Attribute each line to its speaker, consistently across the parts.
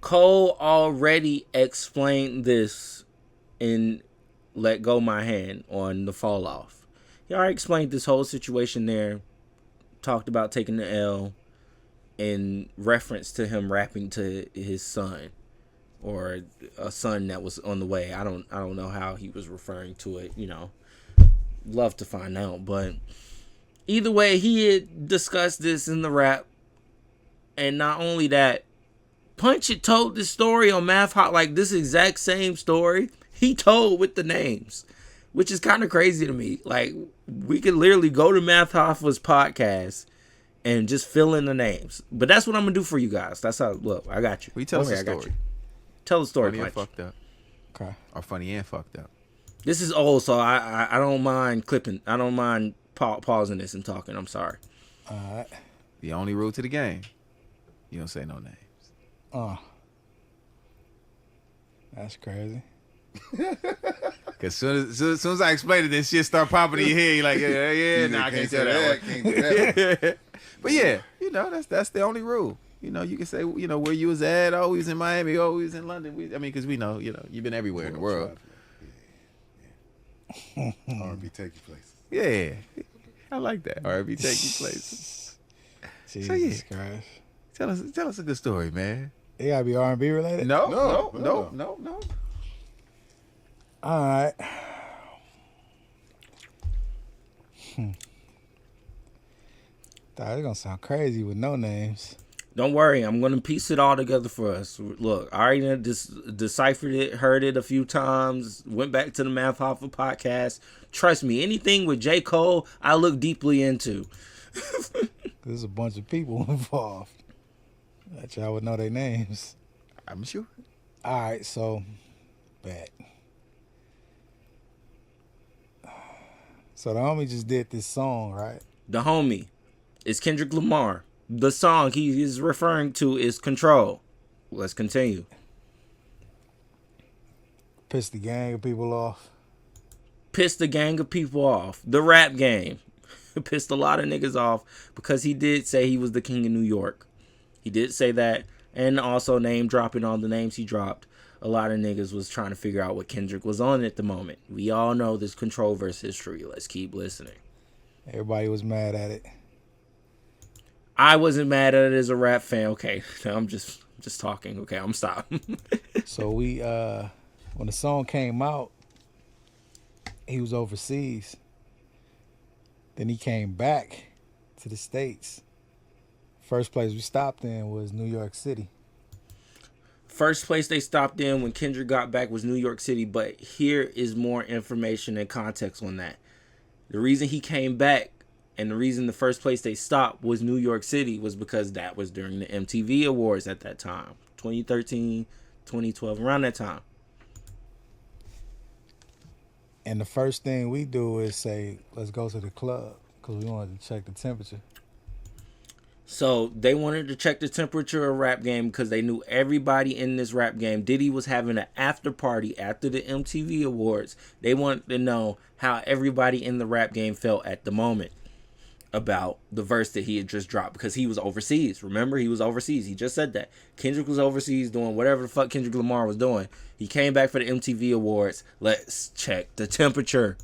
Speaker 1: Cole already explained this in Let Go My Hand on The Fall Off. He already explained this whole situation there, talked about taking the L in reference to him rapping to his son or a son that was on the way. I don't know how he was referring to it, Love to find out, but either way, he had discussed this in the rap. And not only that, Punch had told this story on Math Hot, like this exact same story he told with the names, which is kind of crazy to me. Like, we could literally go to Math Hoffa's podcast and just fill in the names. But that's what I'm going to do for you guys. That's how, look, I got you.
Speaker 2: We tell us a story.
Speaker 1: Tell the story,
Speaker 2: funny
Speaker 1: Punch.
Speaker 2: And fucked up.
Speaker 3: Okay.
Speaker 2: Or funny and fucked up.
Speaker 1: This is old, so I don't mind clipping. I don't mind pausing this and talking. I'm sorry.
Speaker 3: All right.
Speaker 2: The only rule to the game, you don't say no names.
Speaker 3: Oh. That's crazy.
Speaker 2: Cause soon as I explain it, this shit start popping in your head. You're like, I can't tell that.
Speaker 4: Can't do that.
Speaker 2: But yeah, that's the only rule. You can say, where you was at. Oh, we was in Miami. Oh, we was in London. Because we know, you've been everywhere in the world.
Speaker 4: Yeah. R&B take you places.
Speaker 2: Yeah, I like that. R&B take you places.
Speaker 3: Jesus Christ.
Speaker 2: Tell us a good story, man.
Speaker 3: It gotta be R&B related.
Speaker 2: No.
Speaker 3: All right. It's gonna sound crazy with no names.
Speaker 1: Don't worry, I'm going to piece it all together for us. Look, I already deciphered it, heard it a few times, went back to the Math Hoffa podcast. Trust me, anything with J. Cole, I look deeply into.
Speaker 3: There's a bunch of people involved. That y'all would know their names.
Speaker 2: I'm sure.
Speaker 3: All right, so, bet. So the homie just did this song, right?
Speaker 1: The homie is Kendrick Lamar. The song he is referring to is Control. Let's continue.
Speaker 3: Pissed the gang of people off.
Speaker 1: Pissed the gang of people off. The rap game. Pissed a lot of niggas off because he did say he was the king of New York. He did say that, and also name dropping all the names he dropped. A lot of niggas was trying to figure out what Kendrick was on at the moment. We all know this Control verse history. Let's keep listening.
Speaker 3: Everybody was mad at it.
Speaker 1: I wasn't mad at it as a rap fan. Okay, I'm just talking. Okay, I'm stopping.
Speaker 3: So we, when the song came out, he was overseas. Then he came back to the States. First place we stopped in was New York City.
Speaker 1: First place they stopped in when Kendrick got back was New York City, but here is more information and context on that. The reason he came back and the reason the first place they stopped was New York City was because that was during the MTV Awards at that time. 2013, 2012, around that time.
Speaker 3: And the first thing we do is say, let's go to the club because we wanted to check the temperature.
Speaker 1: So they wanted to check the temperature of rap game because they knew everybody in this rap game. Diddy was having an after party after the MTV Awards. They wanted to know how everybody in the rap game felt at the moment about the verse that he had just dropped because he was overseas. Remember, he was overseas. He just said that. Kendrick was overseas doing whatever the fuck Kendrick Lamar was doing. He came back for the MTV Awards. Let's check the temperature.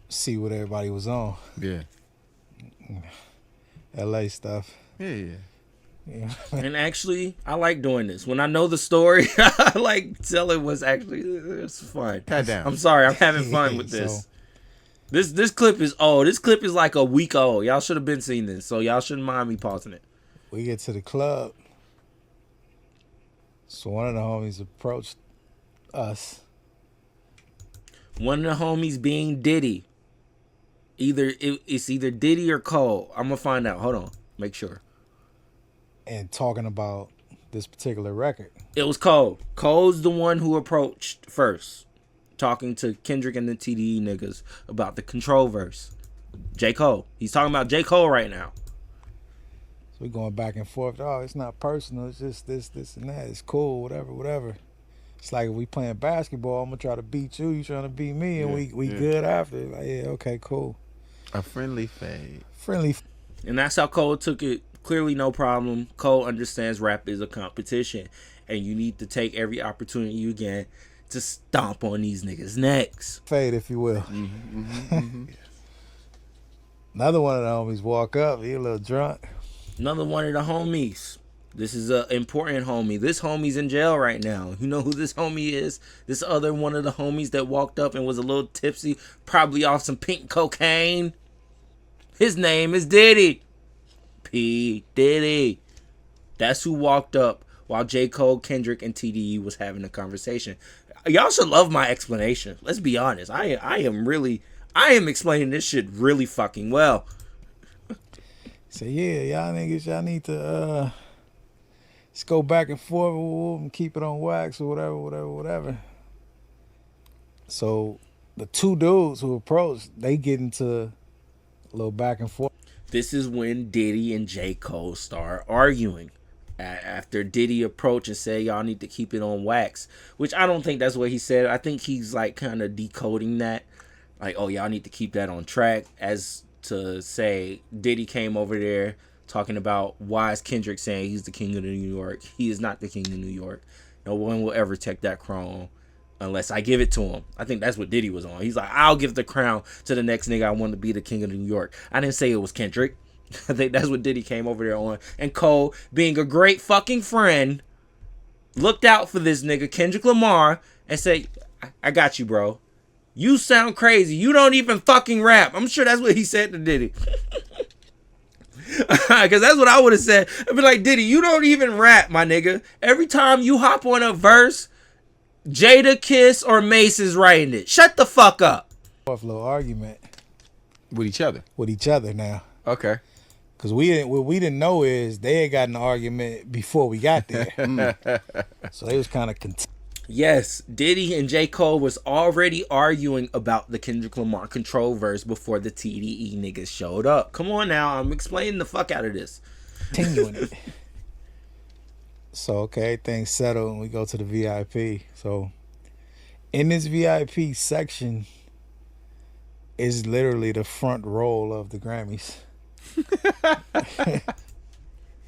Speaker 3: See what everybody was on.
Speaker 2: Yeah.
Speaker 3: LA stuff.
Speaker 2: Yeah.
Speaker 1: And actually, I like doing this. When I know the story, I like telling what's actually, it's fun.
Speaker 2: Pat down.
Speaker 1: I'm sorry, I'm having fun with this.
Speaker 3: So,
Speaker 1: This clip is old. This clip is like a week old. Y'all should have been seeing this, so y'all shouldn't mind me pausing it.
Speaker 3: we get to the club. So one of the homies approached us.
Speaker 1: One of the homies being Diddy. It's either Diddy or Cole. I'm gonna find out. Hold on, make sure.
Speaker 3: And talking about this particular record.
Speaker 1: It was Cole. Cole's the one who approached first, talking to Kendrick and the TDE niggas about the Control verse. J. Cole. He's talking about J. Cole right now.
Speaker 3: So we going back and forth. Oh, it's not personal. It's just this, and that. It's cool, whatever. It's like if we playing basketball, I'm gonna try to beat you. You trying to beat me, and we good after. Like, yeah, okay, cool.
Speaker 2: A friendly fade.
Speaker 3: Friendly.
Speaker 1: And that's how Cole took it clearly no problem. Cole understands rap is a competition, and you need to take every opportunity you get to stomp on these niggas' necks.
Speaker 3: Fade, if you will. Another one of the homies walk up. He a little drunk.
Speaker 1: Another one of the homies. This is a important homie. This homie's in jail right now. You know who this homie is? This other one of the homies that walked up and was a little tipsy, probably off some pink cocaine. His name is Diddy. P. Diddy. That's who walked up while J. Cole, Kendrick, and TDE was having a conversation. Y'all should love my explanation. Let's be honest. I am explaining this shit really fucking well.
Speaker 3: So yeah, y'all niggas, y'all need to just go back and forth with them and keep it on wax or whatever. So the two dudes who approached, they get into a little back and forth.
Speaker 1: This is when Diddy and J. Cole start arguing. After Diddy approached and said, y'all need to keep it on wax. Which I don't think that's what he said. I think he's like kind of decoding that. Like, oh, y'all need to keep that on track. As to say, Diddy came over there talking about why is Kendrick saying he's the king of New York. He is not the king of New York. No one will ever take that crown unless I give it to him. I think that's what Diddy was on. He's like, I'll give the crown to the next nigga I want to be the king of New York. I didn't say it was Kendrick. I think that's what Diddy came over there on. And Cole, being a great fucking friend, looked out for this nigga, Kendrick Lamar, and said, I got you, bro. You sound crazy. You don't even fucking rap. I'm sure that's what he said to Diddy. Because that's what I would have said. I'd be like, Diddy, you don't even rap, my nigga. Every time you hop on a verse, Jada Kiss or Mace is writing it. Shut the fuck up.
Speaker 3: Fourth little argument
Speaker 2: With each other.
Speaker 3: now.
Speaker 2: Okay.
Speaker 3: Cause what we didn't know is they had got an argument before we got there. So they was kind of
Speaker 1: Yes, Diddy and J. Cole was already arguing about the Kendrick Lamar Control verse before the TDE niggas showed up. Come on now, I'm explaining the fuck out of this.
Speaker 3: continuing it. So okay, things settled and we go to the VIP. So in this VIP section is literally the front row of the Grammys.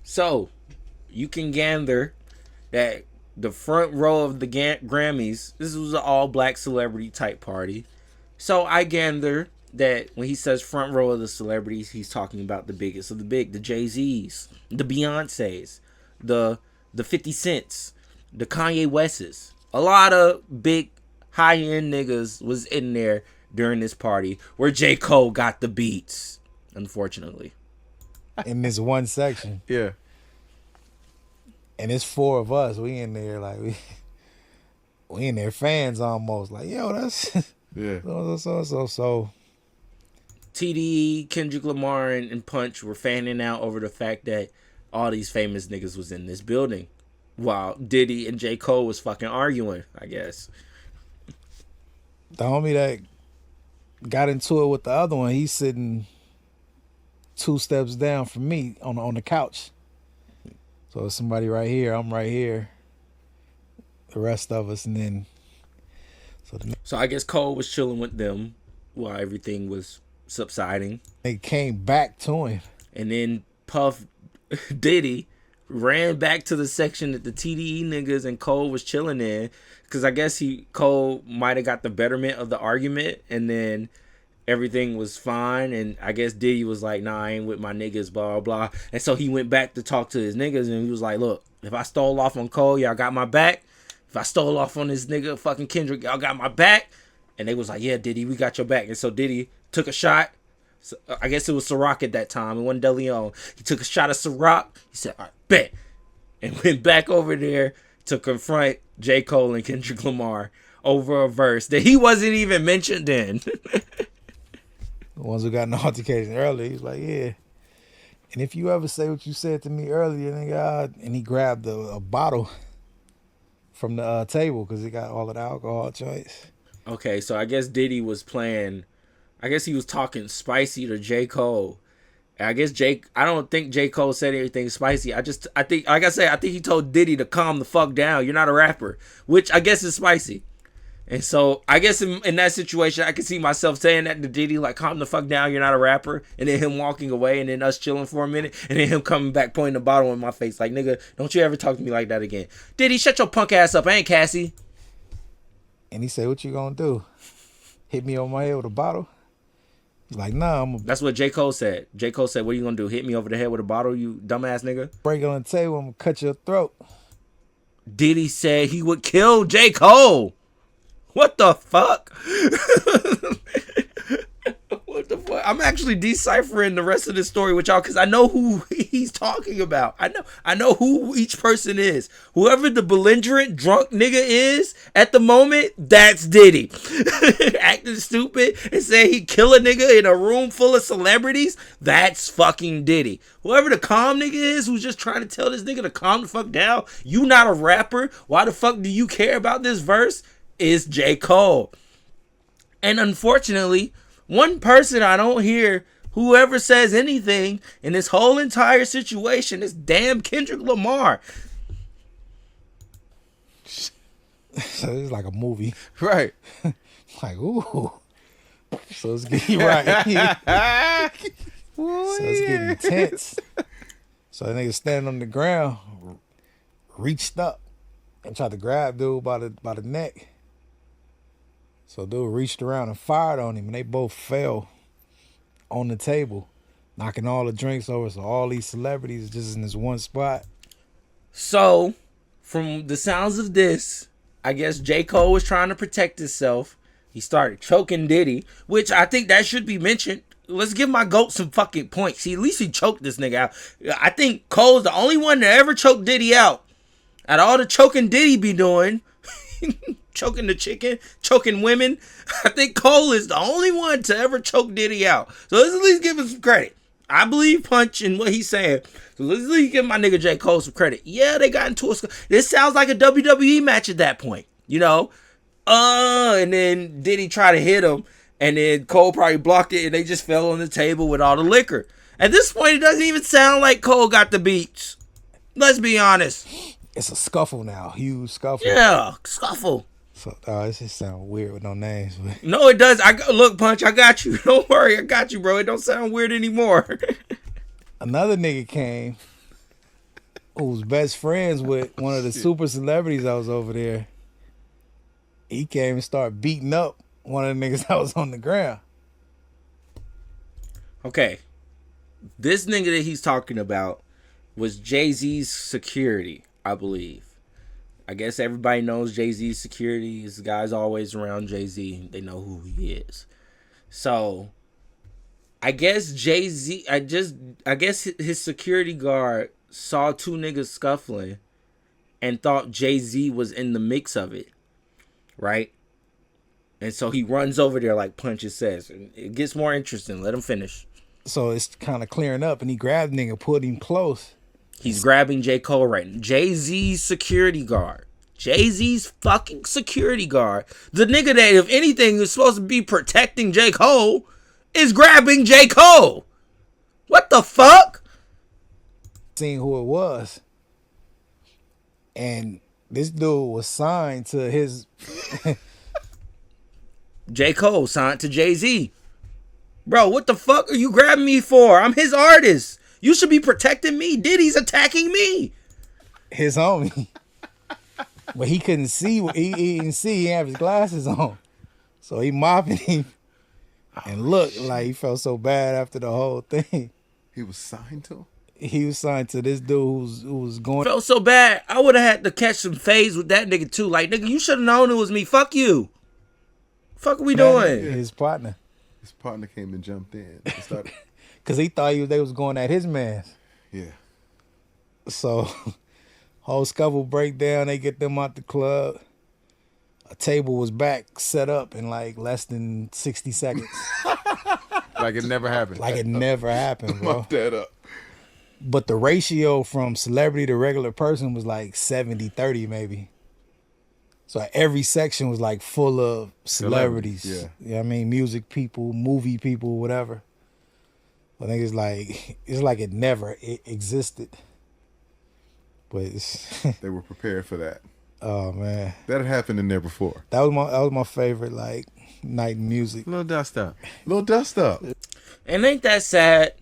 Speaker 1: So, you can gather that the front row of the Grammys, this was an all-black celebrity type party. So, I gather that when he says front row of the celebrities, he's talking about the biggest of the big, the Jay-Z's, the Beyoncé's, the 50 Cents, the Kanye West's. A lot of big, high-end niggas was in there during this party where J. Cole got the beats, unfortunately.
Speaker 3: In this one section.
Speaker 2: Yeah.
Speaker 3: And it's four of us. We in there like we in there fans almost. Like, yo, that's
Speaker 2: Yeah.
Speaker 3: so
Speaker 1: TDE, Kendrick Lamar, and Punch were fanning out over the fact that all these famous niggas was in this building while Diddy and J. Cole was fucking arguing, I guess.
Speaker 3: the homie that got into it with the other one, he's sitting 2 steps down from me on the couch. So it's somebody right here, I'm right here, the rest of us, and then
Speaker 1: So I guess Cole was chilling with them while everything was subsiding.
Speaker 3: they came back to him.
Speaker 1: And then Puff Diddy ran back to the section that the TDE niggas and Cole was chilling in. Because I guess Cole might have got the betterment of the argument. And then everything was fine. And I guess Diddy was like, nah, I ain't with my niggas, blah, blah. And so he went back to talk to his niggas. And he was like, look, if I stole off on Cole, y'all got my back. If I stole off on this nigga, fucking Kendrick, y'all got my back. And they was like, yeah, Diddy, we got your back. And so Diddy took a shot. So, I guess it was Ciroc at that time. It wasn't De Leon. He took a shot of Ciroc. He said, all right, bet. And went back over there to confront J. Cole and Kendrick Lamar over a verse that he wasn't even mentioned in.
Speaker 3: The ones who got an altercation earlier, he was like, yeah. And if you ever say what you said to me earlier, nigga, and he grabbed a bottle from the table because he got all of the alcohol joints.
Speaker 1: Okay, so I guess Diddy was playing, I guess he was talking spicy to J. Cole. And I guess I don't think J. Cole said anything spicy. I think, like I said, I think he told Diddy to calm the fuck down. You're not a rapper, which I guess is spicy. And so I guess in that situation, I can see myself saying that to Diddy, like, calm the fuck down, you're not a rapper. And then him walking away and then us chilling for a minute. And then him coming back pointing the bottle in my face like, nigga, don't you ever talk to me like that again. Diddy, shut your punk ass up. I ain't Cassie.
Speaker 3: And he said, what you gonna do? Hit me on my head with a bottle? He's like, nah, I'm gonna
Speaker 1: That's what J. Cole said. J. Cole said, what are you going to do? Hit me over the head with a bottle, you dumbass nigga?
Speaker 3: break it on the table, I'm gonna cut your throat.
Speaker 1: Diddy said he would kill J. Cole. What the fuck? What the fuck? I'm actually deciphering the rest of this story with y'all because I know who he's talking about. I know who each person is. Whoever the belligerent drunk nigga is at the moment, that's Diddy. Acting stupid and saying he'd kill a nigga in a room full of celebrities, that's fucking Diddy. Whoever the calm nigga is who's just trying to tell this nigga to calm the fuck down, you not a rapper, why the fuck do you care about this verse? Is J. Cole. And unfortunately, one person I don't hear whoever says anything in this whole entire situation is damn Kendrick Lamar.
Speaker 3: So it's like a movie.
Speaker 2: Right.
Speaker 3: Like, ooh. So it's getting right. So it's getting intense. So the nigga standing on the ground, reached up and tried to grab dude by the neck. So dude reached around and fired on him, and they both fell on the table, knocking all the drinks over. So all these celebrities just in this one spot.
Speaker 1: So, from the sounds of this, I guess J. Cole was trying to protect himself. He started choking Diddy, which I think that should be mentioned. Let's give my GOAT some fucking points. At least he choked this nigga out. I think Cole's the only one to ever choke Diddy out. Out of all the choking Diddy be doing, choking the chicken, choking women, I think Cole is the only one to ever choke Diddy out. So let's at least give him some credit. I believe Punch in what he's saying. So let's at least give my nigga J. Cole some credit. Yeah, they got into a... This sounds like a WWE match at that point. You know? And then Diddy tried to hit him. And then Cole probably blocked it. And they just fell on the table with all the liquor. At this point, it doesn't even sound like Cole got the beats. Let's be honest.
Speaker 3: It's a scuffle now, huge scuffle.
Speaker 1: Yeah, scuffle.
Speaker 3: So it just sounds weird with no names. But
Speaker 1: No, it does. Look, Punch, I got you. Don't worry, I got you, bro. It don't sound weird anymore.
Speaker 3: another nigga came who was best friends with one of the super celebrities that was over there. He came and started beating up one of the niggas that was on the ground.
Speaker 1: Okay. This nigga that he's talking about was Jay-Z's security, I believe. I guess everybody knows Jay-Z's security. This guy's always around Jay-Z. They know who he is. So, I guess Jay-Z, I guess his security guard saw two niggas scuffling and thought Jay-Z was in the mix of it. Right? And so he runs over there like Punches says. And it gets more interesting. Let him finish.
Speaker 3: So it's kind of clearing up, and he grabbed the nigga, put him close.
Speaker 1: He's grabbing J. Cole right now. Jay-Z's security guard. Jay-Z's fucking security guard. The nigga that, if anything, is supposed to be protecting J. Cole is grabbing J. Cole. What the fuck?
Speaker 3: Seeing who it was. And this dude was signed to his...
Speaker 1: J. Cole signed to Jay-Z. Bro, what the fuck are you grabbing me for? I'm his artist. You should be protecting me. Diddy's attacking me.
Speaker 3: His homie. But he couldn't see. He didn't see. He didn't have his glasses on. So he mopping him. And looked like he felt so bad after the whole thing.
Speaker 4: He was signed to him?
Speaker 3: He was signed to this dude who was going...
Speaker 1: Felt so bad. I would have had to catch some phase with that nigga too. Like, nigga, you should have known it was me. Fuck you. Fuck are we doing?
Speaker 3: His partner.
Speaker 4: His partner came and jumped in. And started,
Speaker 3: Because he thought they was going at his man.
Speaker 4: yeah.
Speaker 3: So, whole scuffle breakdown. They get them out the club. A table was back set up in like less than 60 seconds.
Speaker 2: Like it never happened.
Speaker 3: Like it never happened, bro.
Speaker 4: Mop that up.
Speaker 3: But the ratio from celebrity to regular person was like 70-30 maybe. So every section was like full of celebrities.
Speaker 4: Yeah.
Speaker 3: You know what I mean? Music people, movie people, whatever. I think it's like it never existed. But it's
Speaker 4: They were prepared for that.
Speaker 3: Oh man,
Speaker 4: That had happened in there before.
Speaker 3: that was my favorite like night in music.
Speaker 2: Little dust up.
Speaker 4: Little dust up.
Speaker 1: And ain't that sad?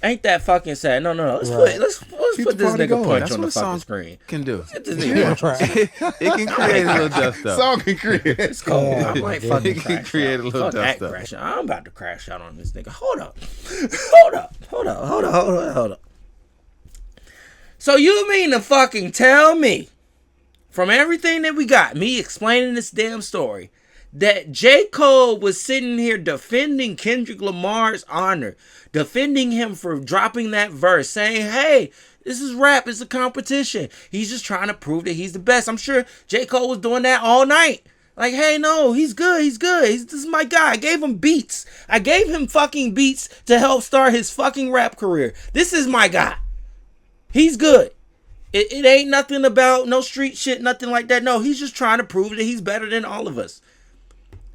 Speaker 1: Ain't that fucking sad? No. Let's
Speaker 3: Right.
Speaker 1: let's
Speaker 4: Keep
Speaker 1: put
Speaker 4: the
Speaker 1: this
Speaker 4: party
Speaker 1: nigga
Speaker 4: going.
Speaker 1: punch
Speaker 2: That's
Speaker 1: on
Speaker 2: what
Speaker 1: the
Speaker 2: a song
Speaker 1: fucking screen.
Speaker 2: can do.
Speaker 1: Get this nigga punch.
Speaker 3: Right.
Speaker 2: It can create a little dust up.
Speaker 4: Song can create.
Speaker 1: It's cold.
Speaker 3: Yeah,
Speaker 1: I might
Speaker 3: yeah.
Speaker 1: fucking
Speaker 2: It can
Speaker 1: crash
Speaker 2: create
Speaker 1: out.
Speaker 2: a little
Speaker 1: Fuck
Speaker 2: dust
Speaker 1: that
Speaker 2: up.
Speaker 1: crash out. I'm about to crash out on this nigga. Hold up. So you mean to fucking tell me, from everything that we got, me explaining this damn story, that J. Cole was sitting here defending Kendrick Lamar's honor, defending him for dropping that verse, saying, hey, this is rap, it's a competition. He's just trying to prove that he's the best. I'm sure J. Cole was doing that all night. Like, hey, no, he's good. This is my guy. I gave him beats. I gave him fucking beats to help start his fucking rap career. This is my guy. He's good. It ain't nothing about no street shit, nothing like that. No, he's just trying to prove that he's better than all of us.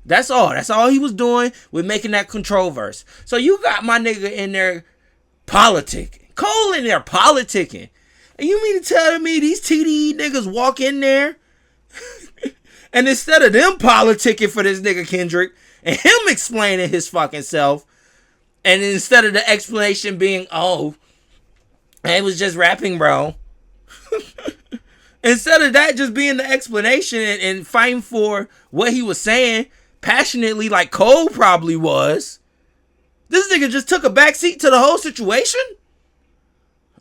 Speaker 1: That's all. That's all he was doing with making that control verse. So you got my nigga in there politicking. Cole in there politicking. And you mean to tell me these TDE niggas walk in there and instead of them politicking for this nigga Kendrick and him explaining his fucking self, and instead of the explanation being, oh, it was just rapping, bro. Instead of that just being the explanation and fighting for what he was saying passionately like Cole probably was, this nigga just took a backseat to the whole situation.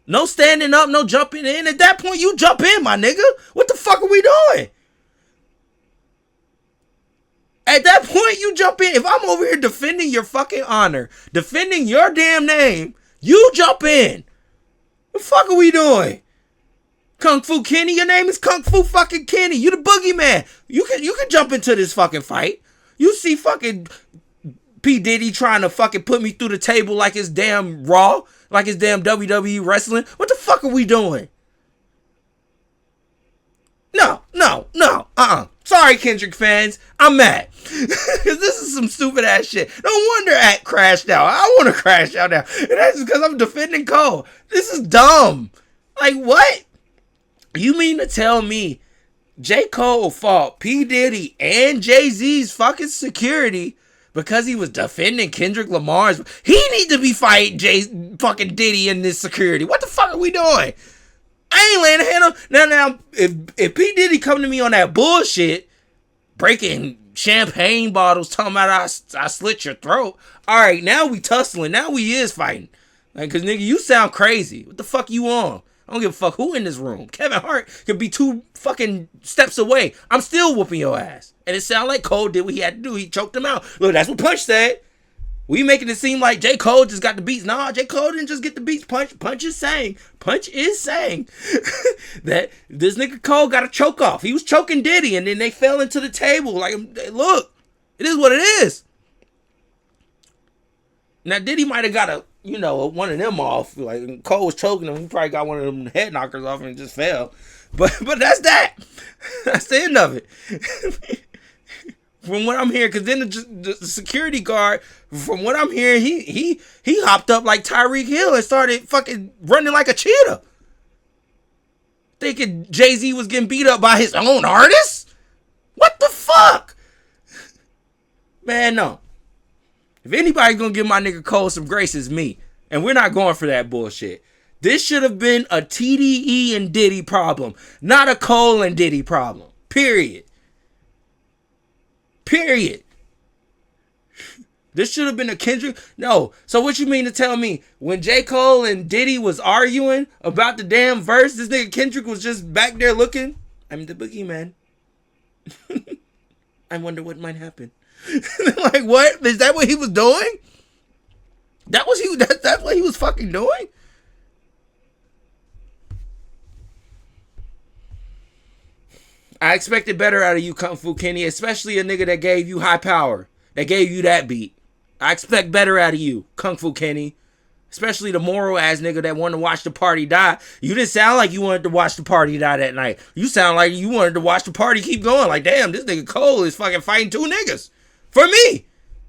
Speaker 1: No standing up, no jumping in. At that point, you jump in, my nigga. What the fuck are we doing? At that point, you jump in. If I'm over here defending your fucking honor, defending your damn name, you jump in. What the fuck are we doing? Kung Fu Kenny, your name is Kung Fu fucking Kenny. You the boogeyman. You can jump into this fucking fight. You see fucking P. Diddy trying to fucking put me through the table like it's damn Raw, like it's damn WWE wrestling. What the fuck are we doing? No. Sorry, Kendrick fans. I'm mad. Because this is some stupid ass shit. No wonder Act crashed out. I want to crash out now. And that's just because I'm defending Cole. This is dumb. Like, what? You mean to tell me J. Cole fought P. Diddy and Jay-Z's fucking security because he was defending Kendrick Lamar's? He need to be fighting fucking Diddy and this security. What the fuck are we doing? I ain't laying a hand on. Now, if P. Diddy come to me on that bullshit, breaking champagne bottles, talking about I slit your throat. All right, now we tussling. Now we is fighting. Like, cause nigga, you sound crazy. What the fuck you on? I don't give a fuck who in this room. Kevin Hart could be 2 fucking steps away. I'm still whooping your ass. And it sounded like Cole did what he had to do. He choked him out. Look, that's what Punch said. We making it seem like J. Cole just got the beats. Nah, J. Cole didn't just get the beats. Punch is saying that this nigga Cole got a choke off. He was choking Diddy, and then they fell into the table. Like, look, it is what it is. Now, Diddy might have got one of them off. Like, Cole was choking him. He probably got one of them head knockers off and just fell. But that's that. That's the end of it. From what I'm hearing, because then the security guard, from what I'm hearing, he hopped up like Tyreek Hill and started fucking running like a cheetah. Thinking Jay-Z was getting beat up by his own artist? What the fuck? Man, no. If anybody's gonna give my nigga Cole some grace, it's me. And we're not going for that bullshit. This should have been a TDE and Diddy problem, not a Cole and Diddy problem. Period. This should have been a Kendrick. No. So what you mean to tell me when J. Cole and Diddy was arguing about the damn verse, this nigga Kendrick was just back there looking? I'm the boogeyman. I wonder what might happen. Like, what? Is that what he was doing? That's what he was fucking doing? I expected better out of you, Kung Fu Kenny, especially a nigga that gave you high power, that gave you that beat. I expect better out of you, Kung Fu Kenny. Especially the moral ass nigga that wanted to watch the party die. You didn't sound like you wanted to watch the party die that night. You sound like you wanted to watch the party keep going. Like, damn, this nigga Cole is fucking fighting 2 niggas. For me.